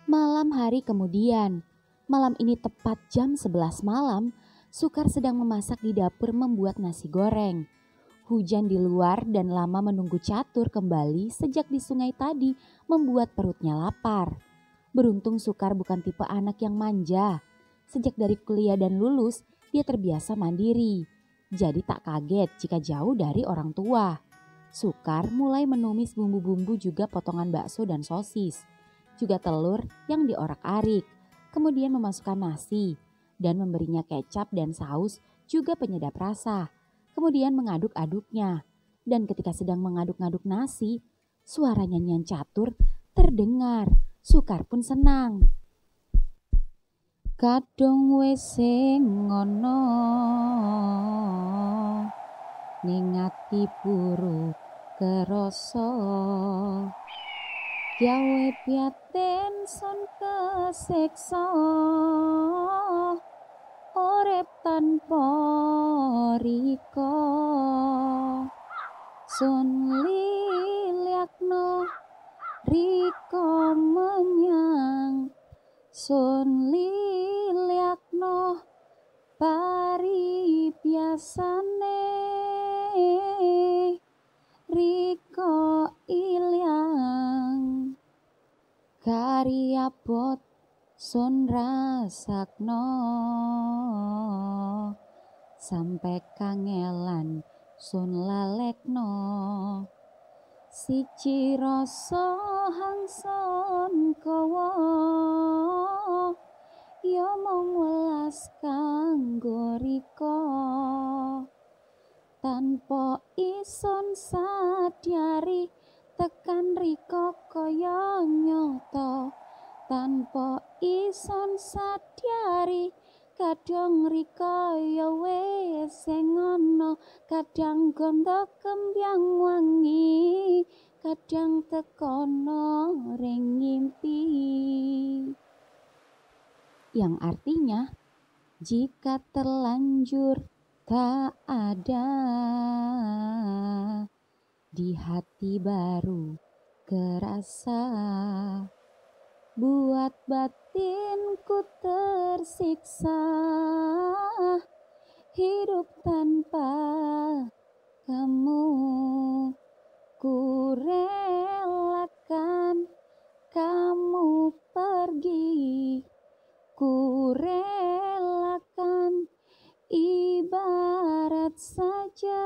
Malam hari kemudian, malam ini tepat jam 11 malam, Sukar sedang memasak di dapur membuat nasi goreng. Hujan di luar dan lama menunggu Catur kembali sejak di sungai tadi membuat perutnya lapar. Beruntung Sukar bukan tipe anak yang manja. Sejak dari kuliah dan lulus, dia terbiasa mandiri. Jadi tak kaget jika jauh dari orang tua. Sukar mulai menumis bumbu-bumbu juga potongan bakso dan sosis. Juga telur yang diorak-arik. Kemudian memasukkan nasi dan memberinya kecap dan saus juga penyedap rasa. Kemudian mengaduk-aduknya. Dan ketika sedang mengaduk-aduk nasi, suara nyanyian Catur terdengar. Sukar pun senang. Kadung wis sing ngono ning ati buru kerasa gawe piaten son keseksa urip tanpa riko sun liliakno riko menyang sun liliakno pari biasane riko ilyang karya pot sun rasakno sampai kangelan sun lalekno siji rasa hangson kowo ya mung welas kanggo riko tanpa ison sadyari tekan riko kaya nyoto tanpa ison sadyari kadang riko ya wis sing ana kadang gondo kembyang wangi kadang tekono ring ngimpi yang artinya jika terlanjur tak ada di hati baru kerasa buat batinku tersiksa hidup tanpa kamu ku relakan kamu pergi ku relakan ibarat saja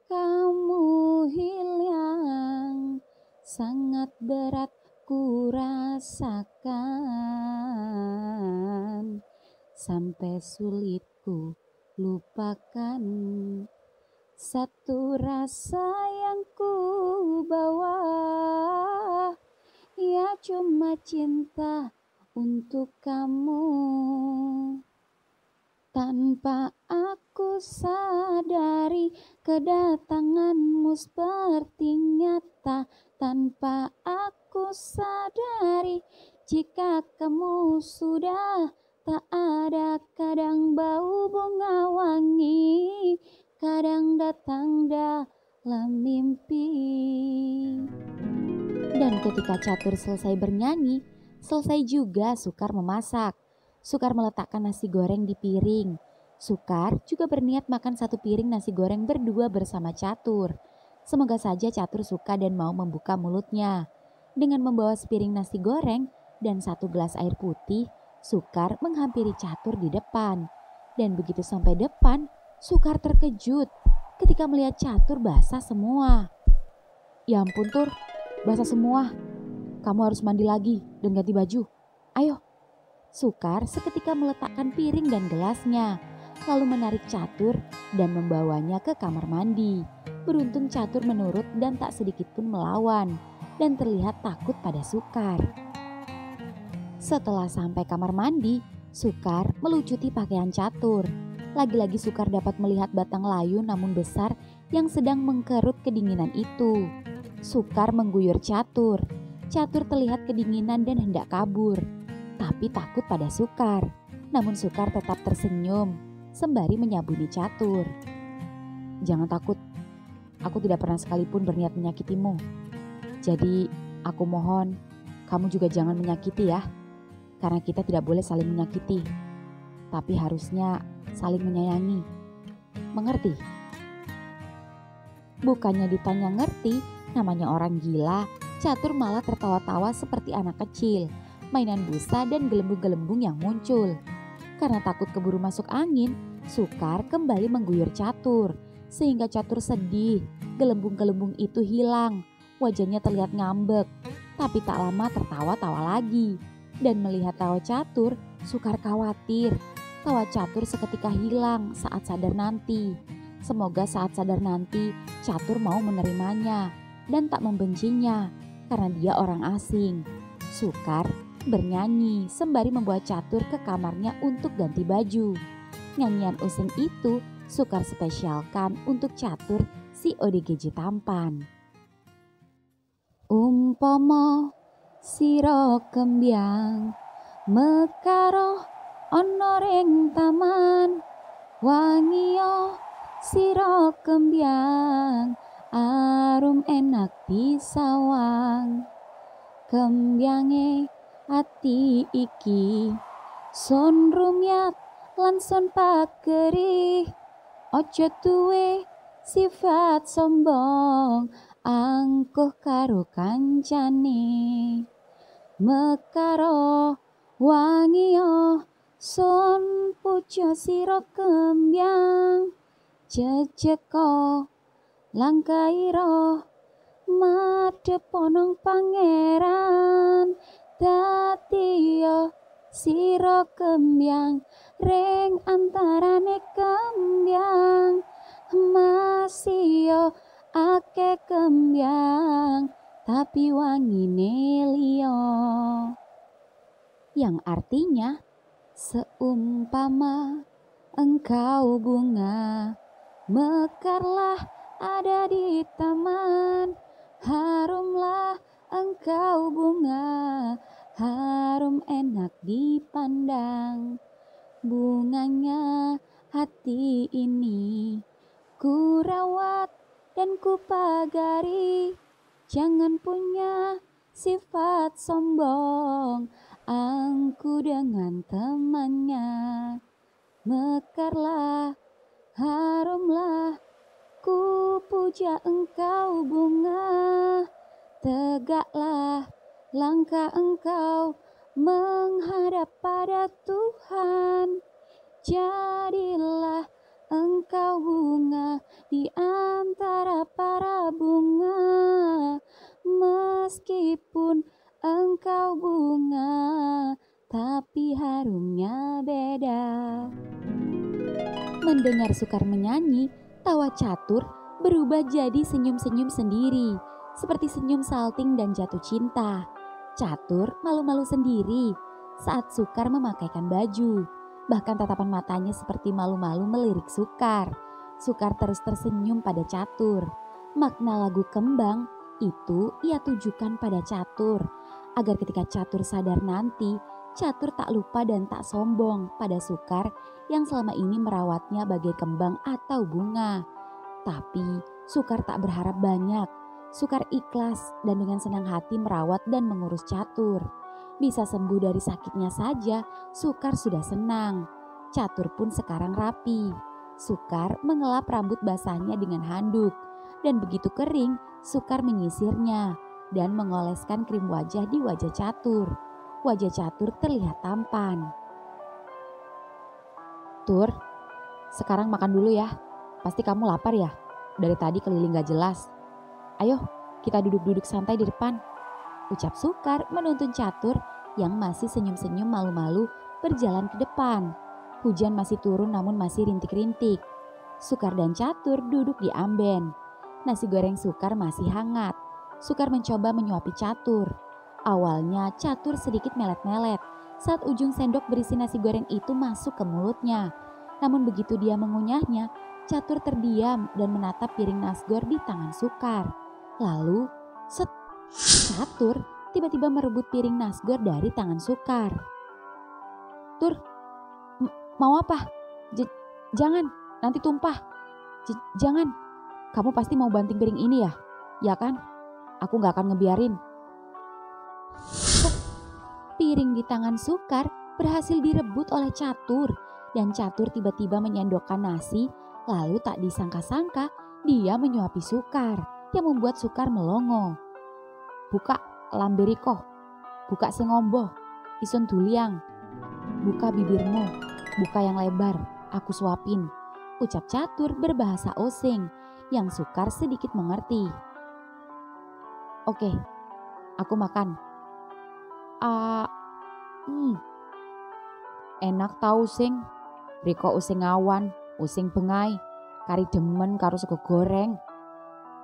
kamu hilang sangat berat ku rasakan sampai sulit ku lupakan satu rasa yang ku bawa ya cuma cinta untuk kamu tanpa aku sadari kedatanganmu seperti nyata tanpa aku sadari jika kamu sudah tak ada kadang bau bunga wangi kadang datang dalam mimpi. Dan ketika Catur selesai bernyanyi, selesai juga Sukar memasak. Sukar meletakkan nasi goreng di piring. Sukar juga berniat makan satu piring nasi goreng berdua bersama Catur. Semoga saja Catur suka dan mau membuka mulutnya. Dengan membawa sepiring nasi goreng dan satu gelas air putih, Sukar menghampiri Catur di depan. Dan begitu sampai depan, Sukar terkejut ketika melihat Catur basah semua. Ya ampun Tur, basah semua. Kamu harus mandi lagi dan ganti baju. Ayo. Sukar seketika meletakkan piring dan gelasnya, lalu menarik Catur dan membawanya ke kamar mandi. Beruntung Catur menurut dan tak sedikit pun melawan dan terlihat takut pada Sukar. Setelah sampai kamar mandi, Sukar melucuti pakaian Catur. Lagi-lagi Sukar dapat melihat batang layu namun besar yang sedang mengkerut kedinginan itu. Sukar mengguyur Catur. Catur terlihat kedinginan dan hendak kabur, tapi takut pada Sukar. Namun Sukar tetap tersenyum sembari menyabuni Catur. Jangan takut, aku tidak pernah sekalipun berniat menyakitimu. Jadi aku mohon kamu juga jangan menyakiti ya. Karena kita tidak boleh saling menyakiti. Tapi harusnya saling menyayangi. Mengerti? Bukannya ditanya ngerti, namanya orang gila, Catur malah tertawa-tawa seperti anak kecil. Mainan busa dan gelembung-gelembung yang muncul. Karena takut keburu masuk angin, Sukar kembali mengguyur Catur. Sehingga Catur sedih, gelembung-gelembung itu hilang. Wajahnya terlihat ngambek, tapi tak lama tertawa-tawa lagi. Dan melihat tawa Catur, Sukar khawatir. Tawa Catur seketika hilang saat sadar nanti. Semoga saat sadar nanti Catur mau menerimanya dan tak membencinya karena dia orang asing. Sukar bernyanyi sembari membawa Catur ke kamarnya untuk ganti baju. Nyanyian using itu Sukar spesialkan untuk Catur si ODGJ tampan. Umpama sira kembyang mekaro ana ring taman, wangiya sira kembyang arum enak disawang. Kembyange ati iki son rumyat lan son pageri, ojo duwe sifat sombong angkuh karo kancane. Mekaro wangiya son puja sira kembyang, jejeka langkaira madhep nang pangeran. Dadiya sira kembyang ring antarane kembyang, masih akeh kembyang tapi wangine liya. Yang artinya seumpama engkau bunga, mekarlah ada di taman, harumlah engkau bunga, harum enak dipandang. Bunganya hati ini ku rawat dan ku pagari, jangan punya sifat sombong angku dengan temannya. Mekarlah, harumlah, ku puja engkau bunga, tegaklah langkah engkau menghadap pada Tuhan. Jadilah engkau bunga di antara para bunga, meskipun engkau bunga tapi harumnya beda. Mendengar Sukar menyanyi, tawa Catur berubah jadi senyum-senyum sendiri, seperti senyum salting dan jatuh cinta. Catur malu-malu sendiri saat Sukar memakaikan baju. Bahkan tatapan matanya seperti malu-malu melirik Sukar. Sukar terus tersenyum pada Catur. Makna lagu Kembang itu ia tujukan pada Catur, agar ketika Catur sadar nanti, Catur tak lupa dan tak sombong pada Sukar yang selama ini merawatnya bagai kembang atau bunga. Tapi Sukar tak berharap banyak. Sukar ikhlas dan dengan senang hati merawat dan mengurus Catur. Bisa sembuh dari sakitnya saja, Sukar sudah senang. Catur pun sekarang rapi. Sukar mengelap rambut basahnya dengan handuk. Dan begitu kering, Sukar menyisirnya dan mengoleskan krim wajah di wajah Catur. Wajah Catur terlihat tampan. Tur, sekarang makan dulu ya. Pasti kamu lapar ya? Dari tadi keliling gak jelas. Ayo, kita duduk-duduk santai di depan. Ucap Sukar menuntun Catur yang masih senyum-senyum malu-malu berjalan ke depan. Hujan masih turun namun masih rintik-rintik. Sukar dan Catur duduk di amben. Nasi goreng Sukar masih hangat. Sukar mencoba menyuapi Catur. Awalnya Catur sedikit melet-melet saat ujung sendok berisi nasi goreng itu masuk ke mulutnya. Namun begitu dia mengunyahnya, Catur terdiam dan menatap piring nasgor di tangan Sukar. Lalu, set, Catur tiba-tiba merebut piring nasgor dari tangan Sukar. Tur, mau apa? Jangan, nanti tumpah. Jangan, kamu pasti mau banting piring ini ya? Ya kan? Aku gak akan ngebiarin. Piring di tangan Sukar berhasil direbut oleh Catur dan Catur tiba-tiba menyendokkan nasi, lalu tak disangka-sangka dia menyuapi Sukar yang membuat Sukar melongo. "Buka lamberiko, buka sengombo, ison duliang, buka bibirmu, buka yang lebar, aku suapin," ucap Catur berbahasa Osing yang Sukar sedikit mengerti. "Oke, aku makan." "Ah, enak tau Sing, riko using awan, using bengai, kari demen karo sego goreng."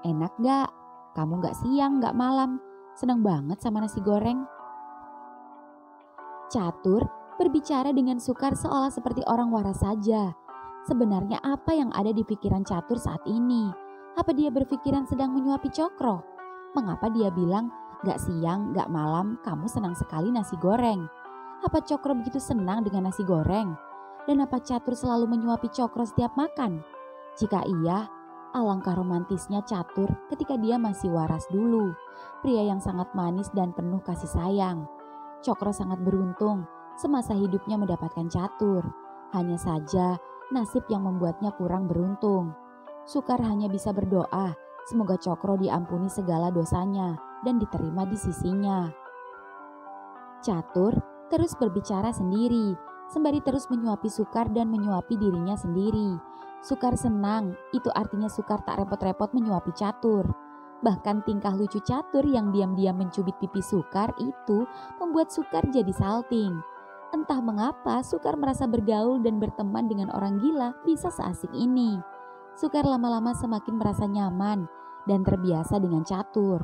"Enak gak? Kamu gak siang gak malam, seneng banget sama nasi goreng." Catur berbicara dengan Sukar seolah seperti orang waras saja. Sebenarnya apa yang ada di pikiran Catur saat ini? Apa dia berpikiran sedang menyuapi Cokro? Mengapa dia bilang, "Gak siang, gak malam, kamu senang sekali nasi goreng"? Apa Cokro begitu senang dengan nasi goreng? Dan apa Catur selalu menyuapi Cokro setiap makan? Jika iya, alangkah romantisnya Catur ketika dia masih waras dulu. Pria yang sangat manis dan penuh kasih sayang. Cokro sangat beruntung semasa hidupnya mendapatkan Catur. Hanya saja nasib yang membuatnya kurang beruntung. Sukar hanya bisa berdoa semoga Cokro diampuni segala dosanya dan diterima di sisinya. Catur terus berbicara sendiri, sembari terus menyuapi Sukar dan menyuapi dirinya sendiri. Sukar senang, itu artinya Sukar tak repot-repot menyuapi Catur. Bahkan tingkah lucu Catur yang diam-diam mencubit pipi Sukar itu membuat Sukar jadi salting. Entah mengapa Sukar merasa bergaul dan berteman dengan orang gila bisa seasik ini. Sukar lama-lama semakin merasa nyaman dan terbiasa dengan Catur.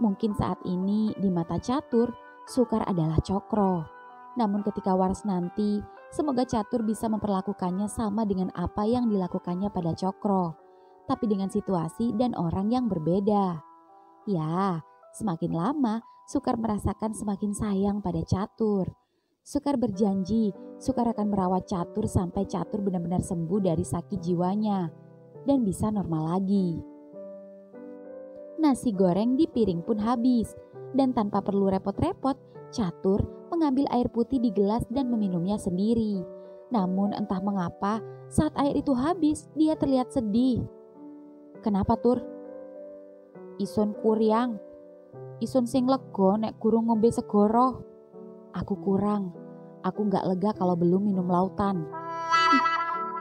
Mungkin saat ini di mata Catur, Sukar adalah Cokro. Namun ketika waras nanti, semoga Catur bisa memperlakukannya sama dengan apa yang dilakukannya pada Cokro, tapi dengan situasi dan orang yang berbeda. Ya, semakin lama Sukar merasakan semakin sayang pada Catur. Sukar berjanji Sukar akan merawat Catur sampai Catur benar-benar sembuh dari sakit jiwanya dan bisa normal lagi. Nasi goreng di piring pun habis dan tanpa perlu repot-repot, Catur mengambil air putih di gelas dan meminumnya sendiri. Namun entah mengapa saat air itu habis dia terlihat sedih. "Kenapa Tur?" "Ison kuryang, ison sing lego nek guru ngombe segoro." "Aku kurang, aku gak lega kalau belum minum lautan."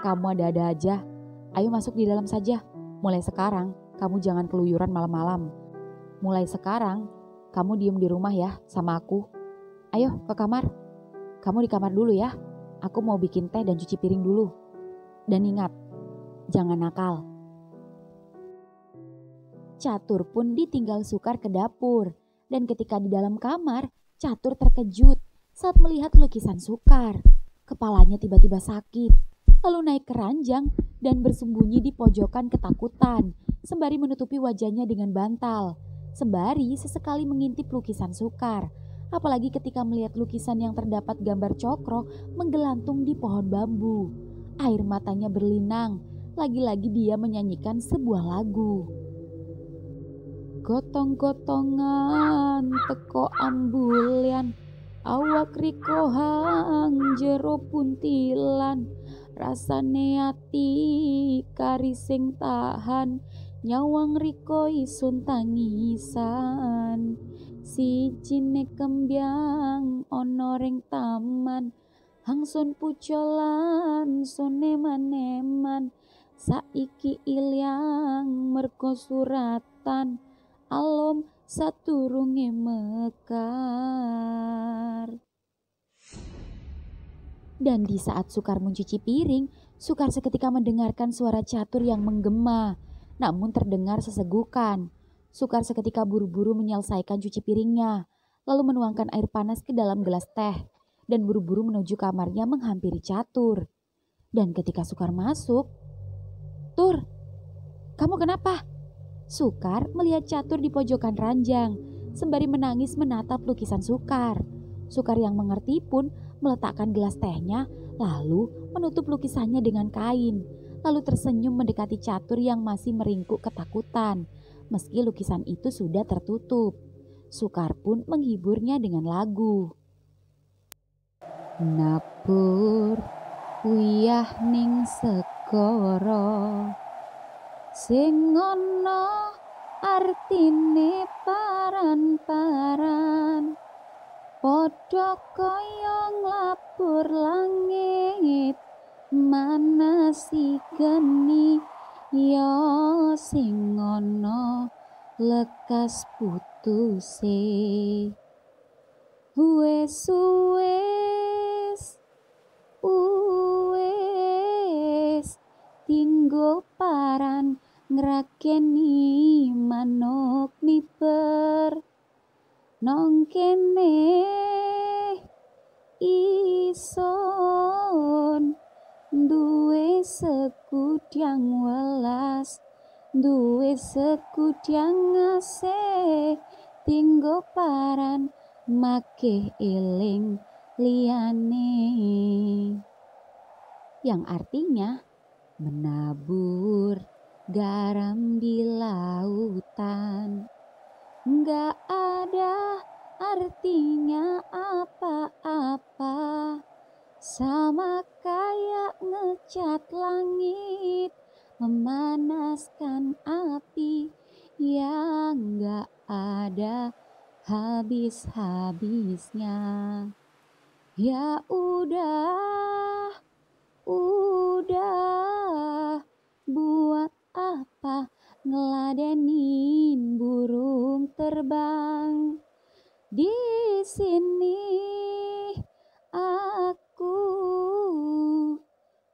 "Kamu ada-ada aja. Ayo masuk di dalam saja. Mulai sekarang kamu jangan keluyuran malam-malam. Mulai sekarang kamu diem di rumah ya sama aku. Ayo ke kamar. Kamu di kamar dulu ya. Aku mau bikin teh dan cuci piring dulu. Dan ingat, jangan nakal." Catur pun ditinggal Sukar ke dapur. Dan ketika di dalam kamar, Catur terkejut saat melihat lukisan Sukar. Kepalanya tiba-tiba sakit, lalu naik ke ranjang dan bersembunyi di pojokan ketakutan, sembari menutupi wajahnya dengan bantal. Sembari sesekali mengintip lukisan Sukar, apalagi ketika melihat lukisan yang terdapat gambar Cokro menggelantung di pohon bambu. Air matanya berlinang, lagi-lagi dia menyanyikan sebuah lagu. "Gotong-gotongan teko ambulian, awak riko hang jero puntilan, rasane ati kari sing tahan, nyawang riko isun tangisan. Sijine kembyang ono ring taman, hangsun pucolan sun eman-eman, saiki ilyang merko suratan, alom saturunge mekar." Dan di saat Sukar mencuci piring, Sukar seketika mendengarkan suara Catur yang menggema, namun terdengar sesegukan. Sukar seketika buru-buru menyelesaikan cuci piringnya, lalu menuangkan air panas ke dalam gelas teh, dan buru-buru menuju kamarnya menghampiri Catur. Dan ketika Sukar masuk, "Tur, kamu kenapa?" Sukar melihat Catur di pojokan ranjang, sembari menangis menatap lukisan Sukar. Sukar yang mengerti pun meletakkan gelas tehnya, lalu menutup lukisannya dengan kain, lalu tersenyum mendekati Catur yang masih meringkuk ketakutan, meski lukisan itu sudah tertutup. Sukar pun menghiburnya dengan lagu. Nabur uyah ning segara sing ana artine paran-paran padha kaya nglapur langit manasi geni ya sing ana lekas putuse wis Uwes tinggo paran ngrakeni manuk miber nong kene ison duwe sekudang welas duwe sekudang ase tinggo paran make eling liyane, yang artinya menabur garam di lautan nggak ada artinya apa-apa, sama kayak ngecat langit memanaskan api yang nggak ada habis-habisnya. Ya udah, buat apa ngeladenin burung terbang? Di sini aku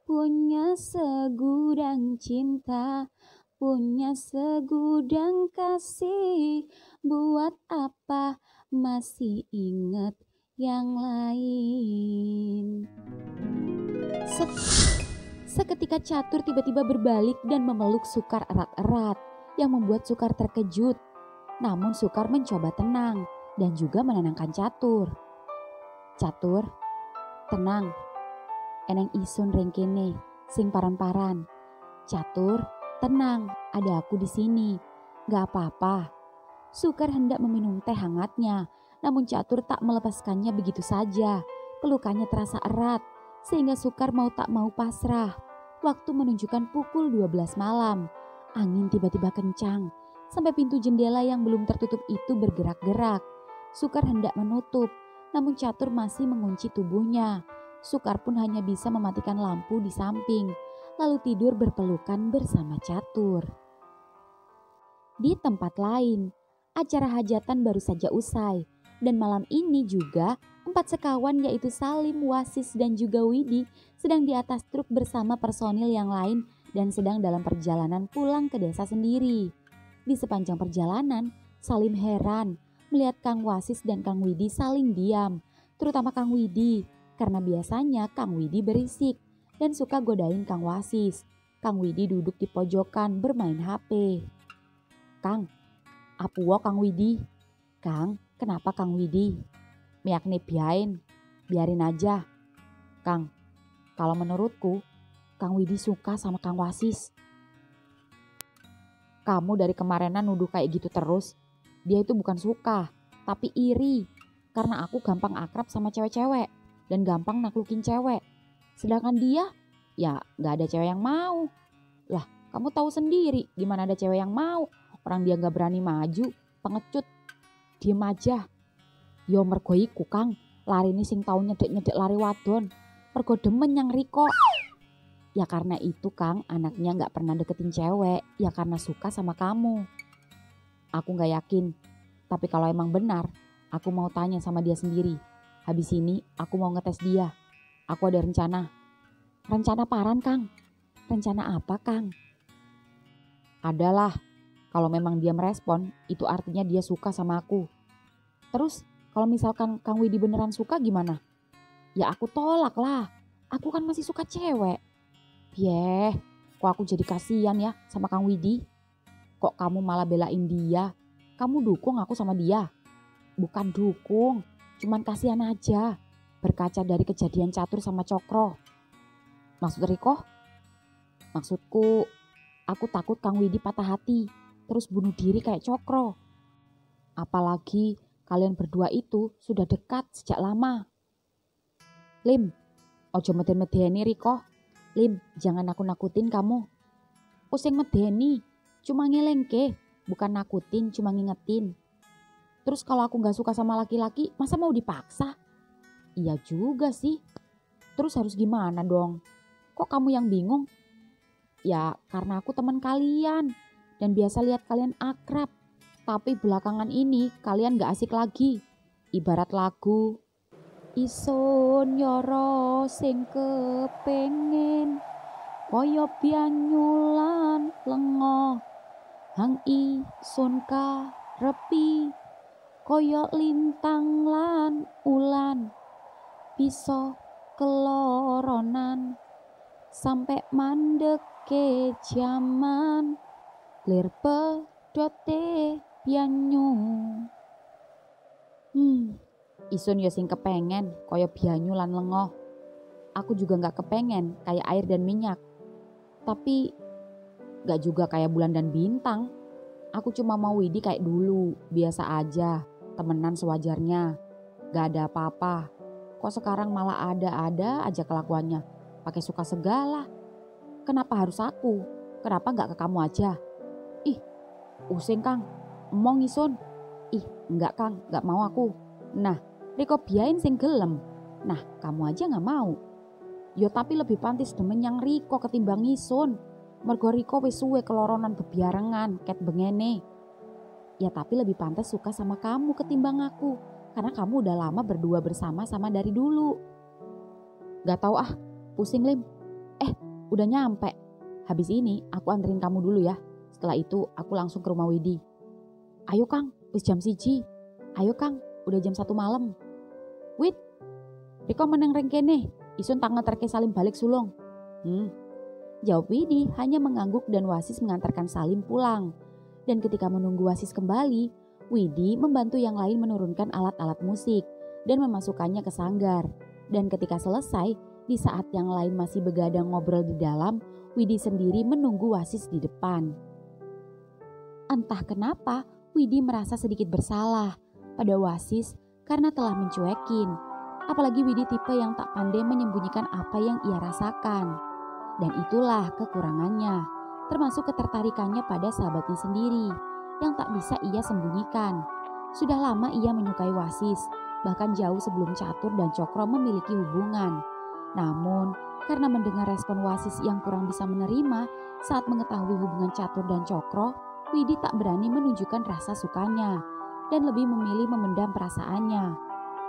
punya segudang cinta, punya segudang kasih. Buat apa masih inget yang lain? Seketika Catur tiba-tiba berbalik dan memeluk Sukar erat-erat yang membuat Sukar terkejut. Namun Sukar mencoba tenang dan juga menenangkan Catur. Catur, tenang. Eneng isun rengkene sing paran-paran. Catur, tenang, ada aku di sini. Gak apa-apa. Sukar hendak meminum teh hangatnya, namun Catur tak melepaskannya begitu saja. Pelukannya terasa erat, sehingga Sukar mau tak mau pasrah. Waktu menunjukkan pukul 12 malam. Angin tiba-tiba kencang, sampai pintu jendela yang belum tertutup itu bergerak-gerak. Sukar hendak menutup, namun Catur masih mengunci tubuhnya. Sukar pun hanya bisa mematikan lampu di samping, lalu tidur berpelukan bersama Catur. Di tempat lain, acara hajatan baru saja usai, dan malam ini juga 4 sekawan yaitu Salim, Wasis, dan juga Widi sedang di atas truk bersama personil yang lain dan sedang dalam perjalanan pulang ke desa sendiri. Di sepanjang perjalanan, Salim heran melihat Kang Wasis dan Kang Widi saling diam, terutama Kang Widi, karena biasanya Kang Widi berisik dan suka godain Kang Wasis. Kang Widi duduk di pojokan bermain HP. Kang, apuwo Kang Widi? Kang, kenapa Kang Widi? Miak nih biarin aja. Kang, kalau menurutku, Kang Widi suka sama Kang Wasis. Kamu dari kemarinan nuduh kayak gitu terus. Dia itu bukan suka, tapi iri. Karena aku gampang akrab sama cewek-cewek dan gampang naklukin cewek. Sedangkan dia, ya gak ada cewek yang mau. Lah, kamu tahu sendiri gimana ada cewek yang mau. Orang dia gak berani maju, pengecut. Diem aja. Yo mergo iku Kang, lari ini sing tau nyedek-nyedek lari wadon. Mergo demen yang Riko. Ya karena itu Kang, anaknya gak pernah deketin cewek. Ya karena suka sama kamu. Aku gak yakin. Tapi kalau emang benar, aku mau tanya sama dia sendiri. Habis ini aku mau ngetes dia. Aku ada rencana. Rencana paran Kang. Rencana apa Kang? Adalah, kalau memang dia merespon, itu artinya dia suka sama aku. Terus kalau misalkan Kang Widi beneran suka gimana? Ya aku tolak lah. Aku kan masih suka cewek. Bieh, kok aku jadi kasihan ya sama Kang Widi? Kok kamu malah belain dia? Kamu dukung aku sama dia? Bukan dukung, cuman kasihan aja. Berkaca dari kejadian Catur sama Cokro. Maksud Riko? Maksudku, aku takut Kang Widi patah hati, terus bunuh diri kayak Cokro. Apalagi kalian berdua itu sudah dekat sejak lama. Lim, ojo meden-medeni Riko. Lim, jangan nakut-nakutin kamu. Sing medeni, cuma ngelengke, bukan nakutin, cuma ngingetin. Terus kalau aku gak suka sama laki-laki, masa mau dipaksa? Iya juga sih. Terus harus gimana dong? Kok kamu yang bingung? Ya karena aku teman kalian dan biasa lihat kalian akrab. Tapi belakangan ini kalian gak asik lagi. Ibarat lagu Isun yoro sing kepengen koyo bianyulan lengo hang isun karepi koyo lintang lan ulan bisa keloronan sampai mandeke jaman lir pedote bianyu. Isun yo sing kepengen koyo bianyu lan lengo. Aku juga gak kepengen kayak air dan minyak. Tapi gak juga kayak bulan dan bintang. Aku cuma mau Widi kayak dulu, biasa aja, temenan sewajarnya. Gak ada apa-apa. Kok sekarang malah ada-ada aja kelakuannya. Pakai suka segala. Kenapa harus aku? Kenapa gak ke kamu aja? Ih, using Kang. Emong Isun. Ih, enggak Kang, gak mau aku. Nah, Riko biain sing gelem. Nah, kamu aja gak mau. Yo tapi lebih pantis demen yang Riko ketimbang Isun. Mergo Riko wis suwe keloronan bebiarengan ket bengene. Ya tapi lebih pantas suka sama kamu ketimbang aku. Karena kamu udah lama berdua bersama-sama dari dulu. Gak tahu ah, pusing Lim. Udah nyampe. Habis ini aku anterin kamu dulu ya. Setelah itu aku langsung ke rumah Widi. Ayo Kang, wis jam 1. Ayo Kang, udah jam 1 malam. Wid, Riko meneng rengkene. Isun tangan terke Salim balik sulung. Jawab Widi hanya mengangguk dan Wasis mengantarkan Salim pulang. Dan ketika menunggu Wasis kembali, Widi membantu yang lain menurunkan alat-alat musik dan memasukkannya ke sanggar. Dan ketika selesai, di saat yang lain masih begadang ngobrol di dalam, Widi sendiri menunggu Wasis di depan. Entah kenapa, Widi merasa sedikit bersalah pada Wasis karena telah mencuekin. Apalagi Widi tipe yang tak pandai menyembunyikan apa yang ia rasakan. Dan itulah kekurangannya, termasuk ketertarikannya pada sahabatnya sendiri yang tak bisa ia sembunyikan. Sudah lama ia menyukai Wasis, bahkan jauh sebelum Catur dan Cokro memiliki hubungan. Namun, karena mendengar respon Wasis yang kurang bisa menerima saat mengetahui hubungan Catur dan Cokro, Widi tak berani menunjukkan rasa sukanya dan lebih memilih memendam perasaannya.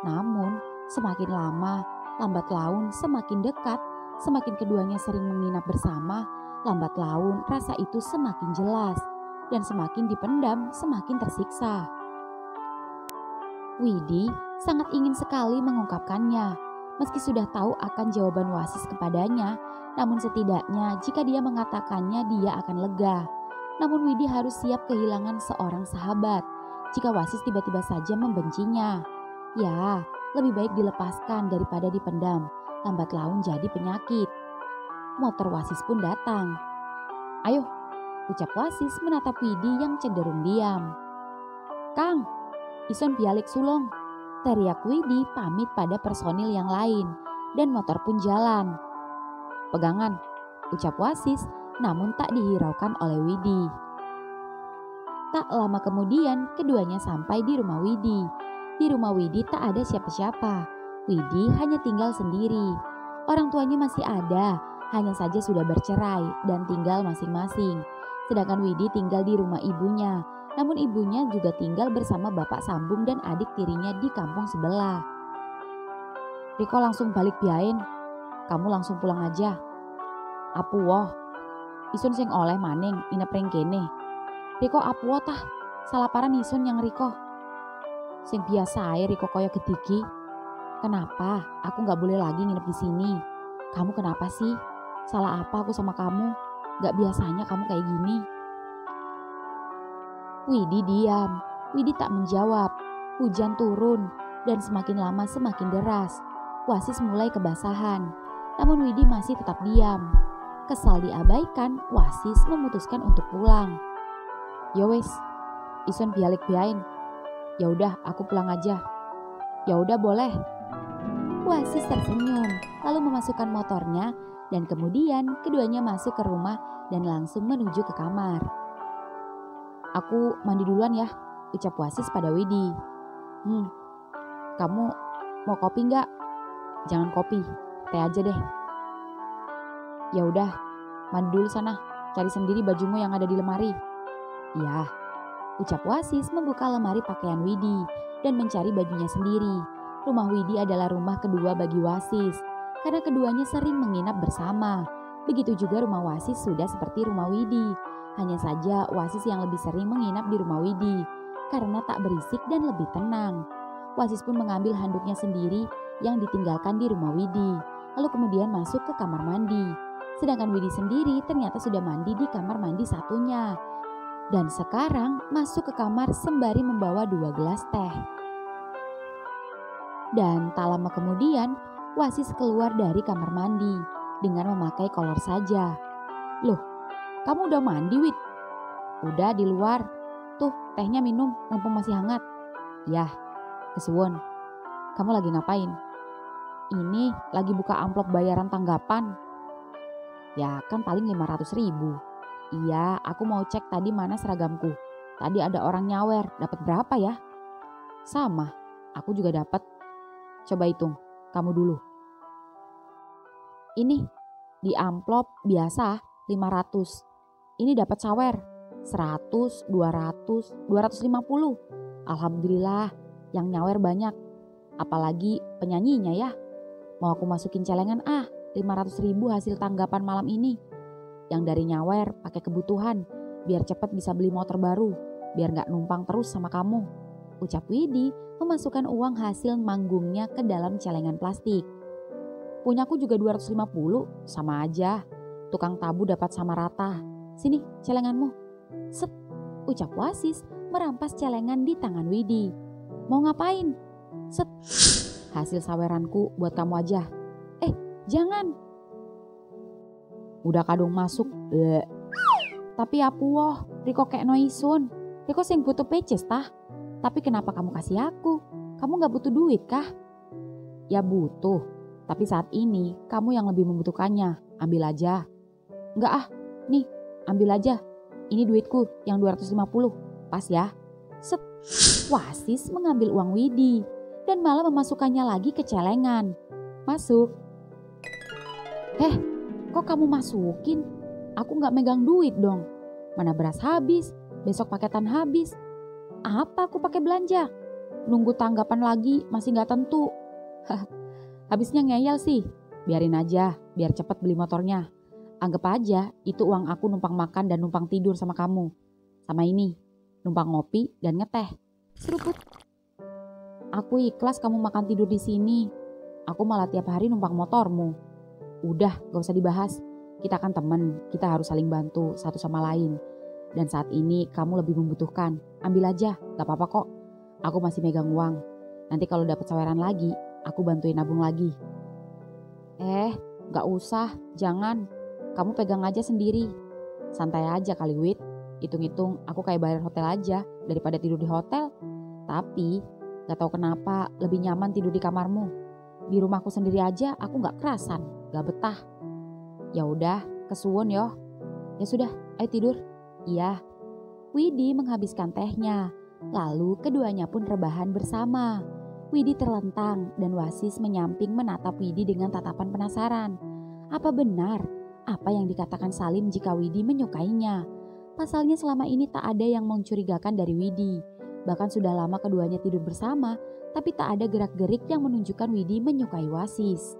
Namun, semakin lama, lambat laun semakin dekat, semakin keduanya sering menginap bersama, lambat laun rasa itu semakin jelas dan semakin dipendam, semakin tersiksa. Widi sangat ingin sekali mengungkapkannya, meski sudah tahu akan jawaban Wasis kepadanya, namun setidaknya jika dia mengatakannya dia akan lega. Namun Widi harus siap kehilangan seorang sahabat jika Wasis tiba-tiba saja membencinya. Ya, lebih baik dilepaskan daripada dipendam, lambat laun jadi penyakit. Motor Wasis pun datang. Ayo, ucap Wasis menatap Widi yang cenderung diam. Kang, Ison bialik sulung, teriak Widi pamit pada personil yang lain dan motor pun jalan. Pegangan, ucap Wasis namun tak dihiraukan oleh Widi. Tak lama kemudian keduanya sampai di rumah Widi. Di rumah Widi tak ada siapa-siapa. Widi hanya tinggal sendiri. Orang tuanya masih ada, hanya saja sudah bercerai dan tinggal masing-masing. Sedangkan Widi tinggal di rumah ibunya. Namun ibunya juga tinggal bersama bapak sambung dan adik tirinya di kampung sebelah. Riko langsung balik biain. Kamu langsung pulang aja. Apuwoh. Isun sing oleh maning inep ring kene. Riko apuwoh tah. Salaparan Isun yang Riko. Sing biasa ae Riko koyo gedigi. Kenapa aku gak boleh lagi nginep di sini? Kamu kenapa sih? Salah apa aku sama kamu? Gak biasanya kamu kayak gini. Widi diam. Widi tak menjawab. Hujan turun dan semakin lama semakin deras. Wasis mulai kebasahan. Namun Widi masih tetap diam. Kesal diabaikan, Wasis memutuskan untuk pulang. Ya wes, Ison bialik biain. Ya udah, aku pulang aja. Ya udah boleh. Wasis tersenyum, lalu memasukkan motornya dan kemudian keduanya masuk ke rumah dan langsung menuju ke kamar. "Aku mandi duluan ya," ucap Wasis pada Widi. "Kamu mau kopi nggak?" "Jangan kopi, teh aja deh." "Ya udah, mandi dulu sana, cari sendiri bajumu yang ada di lemari." "Iya," ucap Wasis membuka lemari pakaian Widi dan mencari bajunya sendiri. Rumah Widi adalah rumah kedua bagi Wasis, karena keduanya sering menginap bersama. Begitu juga rumah Wasis sudah seperti rumah Widi. Hanya saja Wasis yang lebih sering menginap di rumah Widi, karena tak berisik dan lebih tenang. Wasis pun mengambil handuknya sendiri yang ditinggalkan di rumah Widi, lalu kemudian masuk ke kamar mandi. Sedangkan Widi sendiri ternyata sudah mandi di kamar mandi satunya. Dan sekarang masuk ke kamar sembari membawa 2 gelas teh. Dan tak lama kemudian Wasis keluar dari kamar mandi dengan memakai kolor saja. "Loh, kamu udah mandi, Wid?" "Udah di luar. Tuh tehnya minum mumpung masih hangat." "Yah, kesuwun. Kamu lagi ngapain?" "Ini lagi buka amplop bayaran tanggapan." "Ya kan paling 500.000. "Iya, aku mau cek tadi mana seragamku. Tadi ada orang nyawer, dapat berapa ya?" "Sama, aku juga dapat. Coba hitung, kamu dulu." "Ini di amplop biasa 500. Ini dapat sawer 100, 200, 250. Alhamdulillah yang nyawer banyak. Apalagi penyanyinya ya. Mau aku masukin celengan 500.000 hasil tanggapan malam ini. Yang dari nyawer pakai kebutuhan biar cepat bisa beli motor baru. Biar gak numpang terus sama kamu," ucap Widi memasukkan uang hasil manggungnya ke dalam celengan plastik. "Punyaku juga 250, sama aja. Tukang tabu dapat sama rata. Sini celenganmu." "Set," ucap Wasis merampas celengan di tangan Widi. "Mau ngapain?" "Set, hasil saweranku buat kamu aja." "Jangan." "Udah kadung masuk." "Tapi apuwoh, Riko kek noisun. Riko sing butuh peces tah. Tapi kenapa kamu kasih aku? Kamu gak butuh duit kah?" "Ya butuh, tapi saat ini kamu yang lebih membutuhkannya. Ambil aja." "Enggak nih ambil aja. Ini duitku yang 250, pas ya." Set, Wasis mengambil uang Widi dan malah memasukkannya lagi ke celengan. "Masuk." Kok kamu masukin? Aku gak megang duit dong. Mana beras habis, besok paketan habis. Apa aku pakai belanja? Nunggu tanggapan lagi masih gak tentu." "Habisnya ngeyel sih. Biarin aja, biar cepet beli motornya. Anggap aja itu uang aku numpang makan dan numpang tidur sama kamu. Sama ini, numpang ngopi dan ngeteh." Seruput. "Aku ikhlas kamu makan tidur di sini. Aku malah tiap hari numpang motormu." "Udah, gak usah dibahas. Kita kan temen, kita harus saling bantu satu sama lain. Dan saat ini kamu lebih membutuhkan. Ambil aja, gak apa-apa kok. Aku masih megang uang. Nanti kalau dapat saweran lagi, aku bantuin nabung lagi." Gak usah, jangan. Kamu pegang aja sendiri. Santai aja kali, Wid. Hitung-hitung aku kayak bayar hotel aja daripada tidur di hotel. Tapi gak tahu kenapa lebih nyaman tidur di kamarmu. Di rumahku sendiri aja aku gak kerasan, gak betah." "Ya udah, kesuwun yo." "Ya sudah, ayo tidur." "Iya." Widi menghabiskan tehnya, lalu keduanya pun rebahan bersama. Widi terlentang dan Wasis menyamping menatap Widi dengan tatapan penasaran. Apa benar apa yang dikatakan Salim jika Widi menyukainya? Pasalnya selama ini tak ada yang mencurigakan dari Widi. Bahkan sudah lama keduanya tidur bersama, tapi tak ada gerak-gerik yang menunjukkan Widi menyukai Wasis.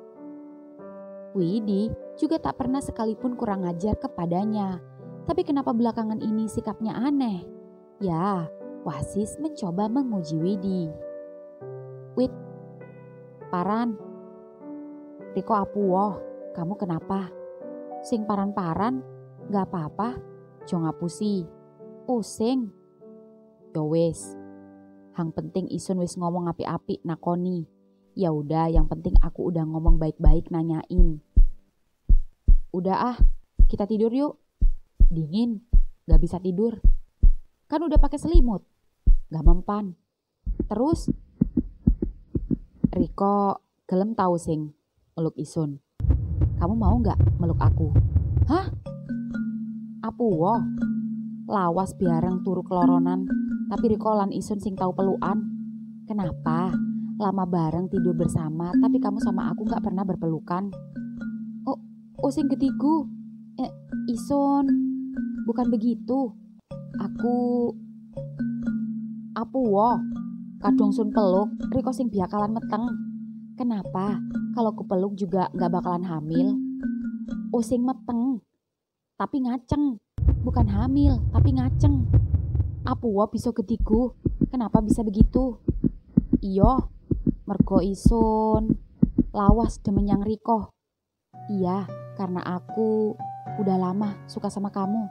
Widi juga tak pernah sekalipun kurang ajar kepadanya. Tapi kenapa belakangan ini sikapnya aneh? Ya, Wasis mencoba menguji Widi. "Wid, paran. Riko apuwoh, kamu kenapa? Sing paran-paran, gak apa-apa, jo ngapusi. Pusing." "Yo wis, hang penting isun wis ngomong api-api nakoni. Ya udah, yang penting aku udah ngomong baik-baik nanyain." "Udah kita tidur yuk." "Dingin, gak bisa tidur. Kan udah pakai selimut, gak mempan. Terus?" "Riko Gelem tau sing meluk Isun. Kamu mau gak meluk aku? Hah? Apuwo? Lawas biareng turu keloronan, tapi Riko lan Isun sing tau pelukan. Kenapa? Lama bareng tidur bersama, tapi kamu sama aku gak pernah berpelukan. Oh sing ketigu. Isun, bukan begitu. Apuwo? Kadung Sun peluk, Riko sing biakalan meteng. Kenapa? Kalau ku peluk juga gak bakalan hamil. Oh sing meteng, tapi ngaceng. Bukan hamil, tapi ngaceng. Apuwo bisa ketigu. Kenapa bisa begitu? Iyo, mergo Isun lawas demen yang Riko. Iya, karena aku udah lama suka sama kamu.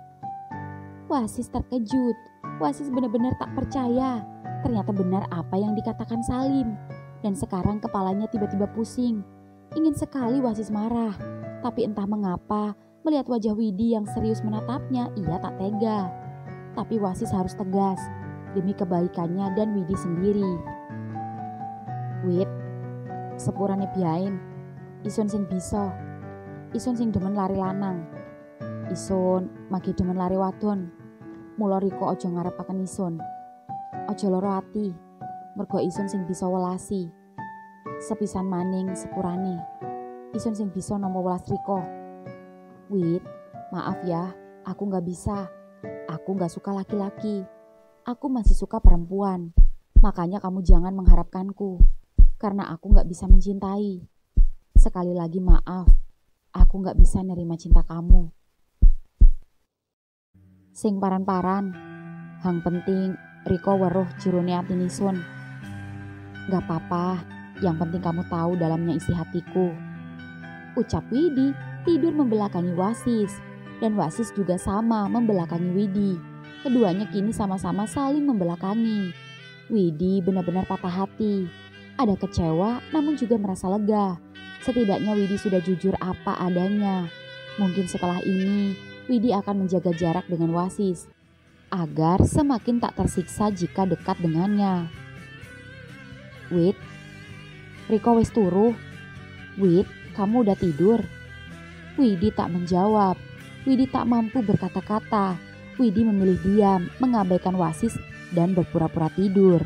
Wasis terkejut. Wasis benar-benar tak percaya. Ternyata benar apa yang dikatakan Salim. Dan sekarang kepalanya tiba-tiba pusing. Ingin sekali Wasis marah. Tapi entah mengapa, melihat wajah Widi yang serius menatapnya, ia tak tega. Tapi Wasis harus tegas, demi kebaikannya dan Widi sendiri. Wid, sepurane biain, Isun sing bisa. Isun sing demen lari lanang. Isun magi demen lari wadon. Mula Riko ojo ngarepaken Isun. Ojo loro ati, mergo Isun sing bisa welasi. Sepisan maning sepurane, Isun sing bisa nampa welas Riko. Wid, maaf ya, aku gak bisa. Aku gak suka laki-laki. Aku masih suka perempuan. Makanya kamu jangan mengharapkanku. Karena aku gak bisa mencintai. Sekali lagi maaf, aku gak bisa nerima cinta kamu. Sing paran-paran, hang penting Riko weruh jerone atine Isun. Gak apa-apa, yang penting kamu tahu dalamnya isi hatiku. Ucap Widi tidur membelakangi Wasis. Dan Wasis juga sama membelakangi Widi. Keduanya kini sama-sama saling membelakangi. Widi benar-benar patah hati. Ada kecewa namun juga merasa lega. Setidaknya Widi sudah jujur apa adanya. Mungkin setelah ini Widi akan menjaga jarak dengan Wasis. Agar semakin tak tersiksa jika dekat dengannya. Wid, Riko wis turu. Wid, kamu udah tidur? Widi tak menjawab. Widi tak mampu berkata-kata. Widi memilih diam, mengabaikan Wasis dan berpura-pura tidur.